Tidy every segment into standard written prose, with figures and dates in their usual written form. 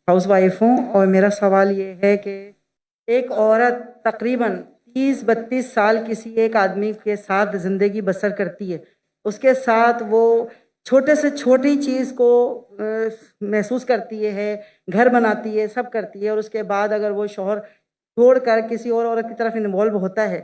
House wife हूँ और मेरा सवाल ये है कि एक औरत तकरीबन 30-32 साल किसी एक आदमी के साथ ज़िंदगी बसर करती है, उसके साथ वो छोटे से छोटी चीज़ को महसूस करती है, घर बनाती है, सब करती है, और उसके बाद अगर वो शौहर छोड़कर किसी और औरत की तरफ इन्वॉल्व होता है,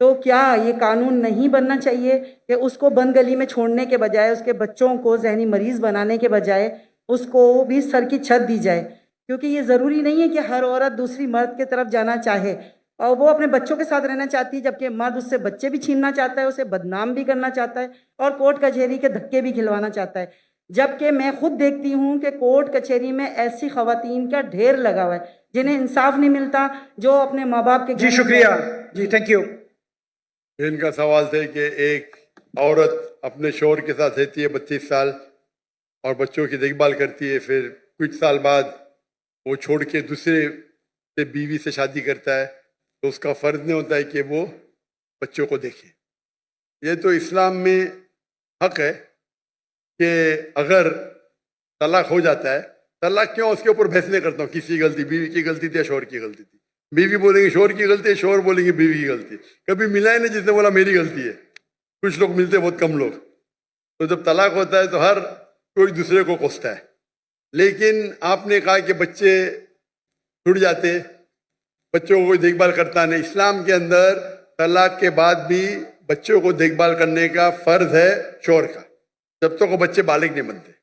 तो क्या ये कानून नहीं बनना चाहिए कि उसको बंद गली में छोड़ने के बजाय, उसके बच्चों को जहनी मरीज़ बनाने के बजाय उसको भी सर की छत दी जाए? क्योंकि ये ज़रूरी नहीं है कि हर औरत दूसरी मर्द की तरफ जाना चाहे, और वो अपने बच्चों के साथ रहना चाहती है, जबकि मर्द उससे बच्चे भी छीनना चाहता है, उसे बदनाम भी करना चाहता है और कोर्ट कचहरी के धक्के भी खिलवाना चाहता है। जबकि मैं खुद देखती हूँ कि कोर्ट कचहरी में ऐसी खवातीन का ढेर लगा हुआ है जिन्हें इंसाफ नहीं मिलता, जो अपने माँ बाप के जी शुक्रिया जी, थैंक यू। इनका सवाल था कि एक औरत अपने शौहर के साथ रहती है 32 साल और बच्चों की देखभाल करती है, फिर कुछ साल बाद वो छोड़ के दूसरे से बीवी से शादी करता है, तो उसका फर्ज नहीं होता है कि वो बच्चों को देखे। ये तो इस्लाम में हक है कि अगर तलाक हो जाता है, तलाक क्यों, उसके ऊपर बहस नहीं करता हूँ किसी गलती, बीवी की गलती थी या शौहर की गलती थी। बीवी बोलेंगे शौहर की गलती है, शौहर बोलेंगे बीवी की गलती है। कभी मिला ही नहीं जिसने बोला मेरी गलती है। कुछ लोग मिलते, बहुत कम लोग। तो जब तलाक होता है तो हर कोई दूसरे को कोसता है। लेकिन आपने कहा कि बच्चे छूट जाते, बच्चों को कोई देखभाल करता नहीं। इस्लाम के अंदर तलाक के बाद भी बच्चों को देखभाल करने का फर्ज है शौहर का, जब तक वो बच्चे बालिग नहीं बनते।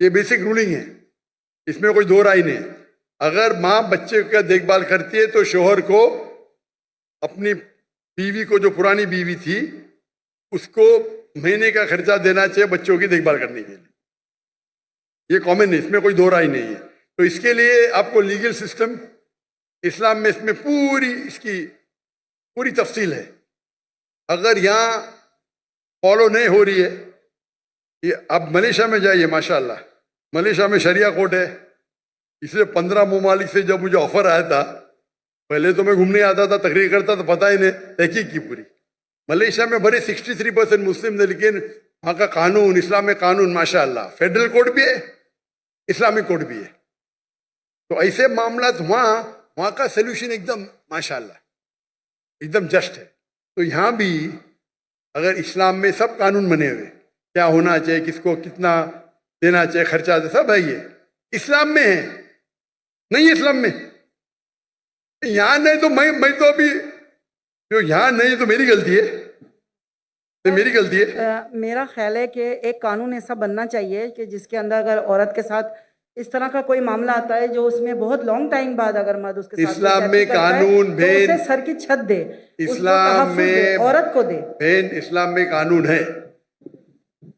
ये बेसिक रूलिंग है, इसमें कोई दो राय नहीं है। अगर माँ बच्चे का देखभाल करती है तो शौहर को अपनी बीवी को, जो पुरानी बीवी थी, उसको महीने का खर्चा देना चाहिए बच्चों की देखभाल करने के लिए। ये कॉमन है, इसमें कोई दो राय नहीं है। तो इसके लिए आपको लीगल सिस्टम इस्लाम में, इसमें इसकी पूरी तफसील है। अगर यहाँ फॉलो नहीं हो रही है, ये आप मलेशिया में जाइए, माशाल्लाह मलेशिया में शरिया कोर्ट है। इसलिए 15 ममालिक से जब मुझे ऑफर आया था, पहले तो मैं घूमने आता था, तकरीर करता था, पता ही नहीं, तहकीक की पूरी। मलेशिया में भरे 63% मुस्लिम थे, लेकिन वहाँ का कानून, इस्लामिक कानून माशाल्लाह, फेडरल कोर्ट भी है, इस्लामिक कोर्ट भी है। तो ऐसे मामला वहाँ का सोल्यूशन एकदम माशाल्लाह, एकदम जस्ट है। तो यहाँ भी अगर इस्लाम में सब कानून बने हुए, क्या होना चाहिए, किसको कितना देना चाहिए, खर्चा सब है, ये इस्लाम में है। नहीं इस्लाम में, यहाँ नहीं तो मैं तो अभी जो यहाँ नहीं तो मेरी गलती है, तो मेरी गलती है। मेरा ख्याल है कि एक कानून ऐसा बनना चाहिए कि जिसके अंदर अगर औरत के साथ इस तरह का कोई मामला आता है जो उसमें बहुत लॉन्ग टाइम बाद अगर मर्द उसके साथ इस्लाम में कानून तो उसे सर की छत दे, इस्लाम में औरत को दे। इस्लाम में कानून है।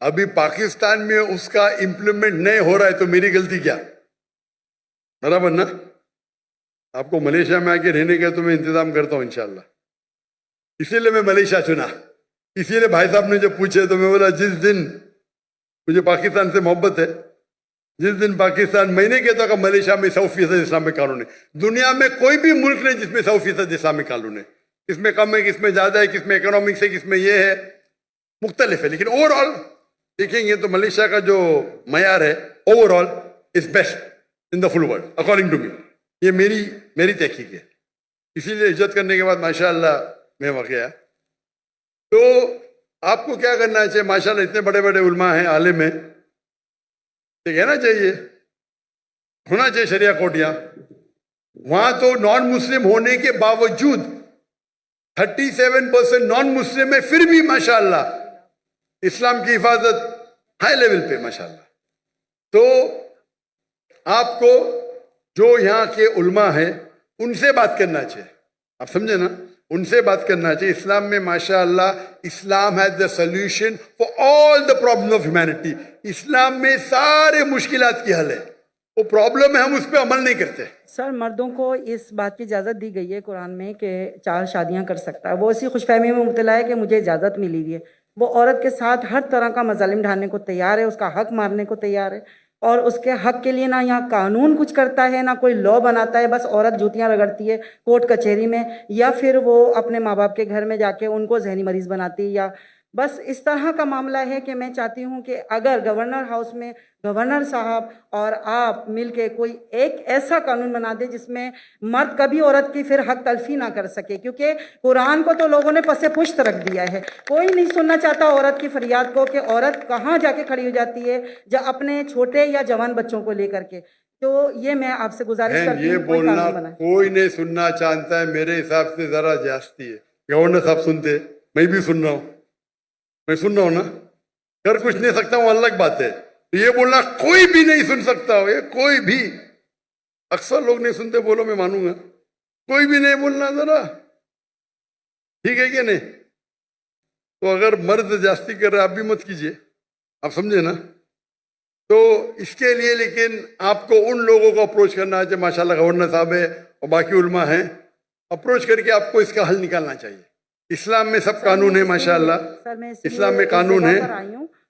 अभी पाकिस्तान में उसका इम्प्लीमेंट नहीं हो रहा है, तो मेरी गलती क्या? बराबर ना? आपको मलेशिया में आके रहने का तो मैं इंतजाम करता हूँ इंशाल्लाह। इसीलिए मैं मलेशिया चुना। इसीलिए भाई साहब ने जब पूछे तो मैं बोला, जिस दिन मुझे पाकिस्तान से मोहब्बत है, जिस दिन पाकिस्तान, मैंने कहता कि मलेशिया में 100% इस्लामिक कानून है। दुनिया में कोई भी मुल्क नहीं जिसमें 100% इस्लामिक कानून है। किसमें कम है, किसमें ज्यादा है, किसमें इकोनॉमिक्स है, किसमें ये है, मुख्तलिफ है। लेकिन ओवरऑल देखेंगे तो मलेशिया का जो मयार है overall is best in the full world according to me. ये मेरी तहकीक है। इसीलिए इज्जत करने के बाद माशाअल्लाह मैं वहाँ गया। तो आपको क्या करना चाहिए? माशाअल्लाह इतने बड़े बड़े उलमा हैं, आलिम हैं, तो कहना चाहिए, होना चाहिए शरिया कोर्ट यहाँ। वहां तो नॉन मुस्लिम होने के बावजूद 37% नॉन मुस्लिम है, फिर भी माशाअल्लाह इस्लाम की हिफाजत हाई लेवल पे माशाअल्लाह। तो आपको जो यहाँ के उलमा है उनसे बात करना चाहिए, आप समझे ना, उनसे बात करना चाहिए। इस्लाम में माशाअल्लाह, Islam has the solution for all the problem of humanity. इस्लाम में सारे मुश्किलात की हल है। वो प्रॉब्लम है, हम उस पर अमल नहीं करते। सर, मर्दों को इस बात की इजाज़त दी गई है कुरान में कि 4 शादियां कर सकता है। वो इसी खुशफहमी में मुब्तला है कि मुझे इजाज़त मिली हुई है। वो औरत के साथ हर तरह का मजालिम ढालने को तैयार है, उसका हक मारने को तैयार है, और उसके हक के लिए ना यहाँ कानून कुछ करता है, ना कोई लॉ बनाता है। बस औरत जूतियाँ रगड़ती है कोर्ट कचहरी में, या फिर वो अपने माँ बाप के घर में जाके उनको जहनी मरीज़ बनाती है, या بس اس طرح کا معاملہ ہے کہ میں چاہتی ہوں کہ اگر گورنر ہاؤس میں گورنر صاحب اور آپ مل کے کوئی ایک ایسا قانون بنا دے جس میں مرد کبھی عورت کی پھر حق تلفی نہ کر سکے، کیونکہ قرآن کو تو لوگوں نے پس پشت رکھ دیا ہے، کوئی نہیں سننا چاہتا عورت کی فریاد کو کہ عورت کہاں جا کے کھڑی ہو جاتی ہے جو اپنے چھوٹے یا جوان بچوں کو لے کر کے۔ تو یہ میں آپ سے گزارش کرتی یہ ہوں کوئی بولنا قانون بنائے۔ کوئی نہیں سننا چاہتا ہے، میرے حساب سے ذرا زیادتی ہے۔ گورنر صاحب سنتے، میں بھی سن رہا ہوں، میں سن رہا ہوں نا، کر کچھ نہیں سکتا ہوں الگ بات ہے، یہ بولنا کوئی بھی نہیں سن سکتا ہو، یہ کوئی بھی، اکثر لوگ نہیں سنتے، بولو میں مانوں گا، کوئی بھی نہیں بولنا ذرا، ٹھیک ہے کہ نہیں؟ تو اگر مرد زیادتی کر رہے آپ بھی مت کیجئے، آپ سمجھے نا؟ تو اس کے لیے لیکن آپ کو ان لوگوں کو اپروچ کرنا ہے، ماشاءاللہ گورنر صاحب ہے اور باقی علماء ہیں، اپروچ کر کے آپ کو اس کا حل نکالنا چاہیے۔ اسلام میں سب قانون ہے ماشاءاللہ، سر میں اسلام میں قانون ہے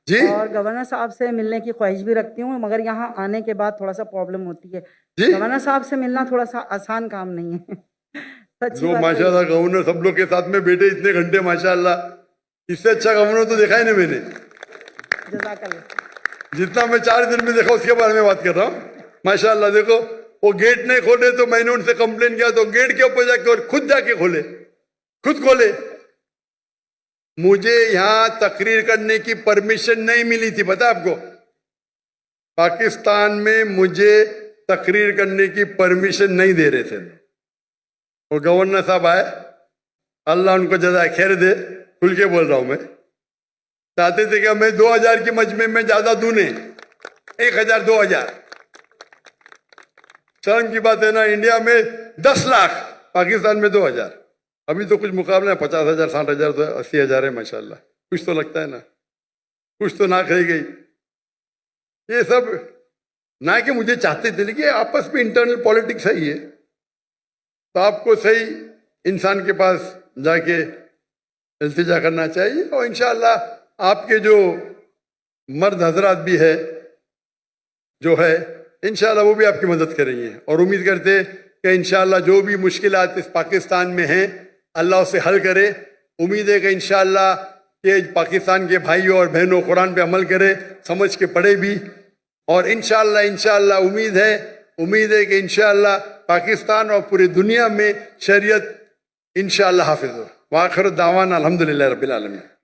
جی، اور گورنر صاحب سے ملنے کی خواہش بھی رکھتی ہوں، مگر یہاں آنے کے بعد تھوڑا سا پرابلم ہوتی ہے، جی گورنر صاحب سے ملنا تھوڑا سا آسان کام نہیں ہے، سچی جو بات ہے۔ ماشاءاللہ گورنر سب لوگ کے ساتھ میں بیٹھے اتنے گھنٹے، ماشاءاللہ اس سے اچھا گورنر تو دیکھا ہی نہیں میں نے، جزاک اللہ۔ جتنا میں 4 دن میں دیکھا اس کے بارے میں بات کر رہا ہوں۔ ماشاءاللہ دیکھو وہ گیٹ نہیں کھولے تو میں نے ان سے کمپلین کیا تو گیٹ کے اوپر جا کے اور خود جا کے کھولے، خود کھولے۔ مجھے یہاں تقریر کرنے کی پرمیشن نہیں ملی تھی، پتہ آپ کو؟ پاکستان میں مجھے تقریر کرنے کی پرمیشن نہیں دے رہے تھے، وہ گورنر صاحب آئے، اللہ ان کو جزائے خیر دے، کھل کے بول رہا ہوں میں، چاہتے تھے کہ میں 2000 کی مجمع میں زیادہ دوں نہیں، 1000 2000، شرم کی بات ہے نا، انڈیا میں 10 لاکھ، پاکستان میں 2000، ابھی تو کچھ مقابلہ ہے، 50,000 60,000 تو 80,000 ہے ماشاءاللہ، کچھ تو لگتا ہے نا، کچھ تو ناک رہ گئی۔ یہ سب نہ کہ مجھے چاہتے تھے، لیکن آپس میں انٹرنل پالیٹکس ہے، یہ تو آپ کو صحیح انسان کے پاس جا کے التجا کرنا چاہیے، اور انشاءاللہ آپ کے جو مرد حضرات بھی ہے جو ہے انشاءاللہ وہ بھی آپ کی مدد کریں گے، اور امید کرتے کہ انشاءاللہ جو بھی مشکلات اس پاکستان میں ہیں اللہ اسے حل کرے۔ امید ہے کہ انشاءاللہ کہ پاکستان کے بھائیوں اور بہنوں قرآن پہ عمل کرے، سمجھ کے پڑھے بھی، اور انشاءاللہ امید ہے کہ انشاءاللہ پاکستان اور پوری دنیا میں شریعت انشاءاللہ حافظ ہو۔ وآخر دعوانا الحمدللہ رب العالمین۔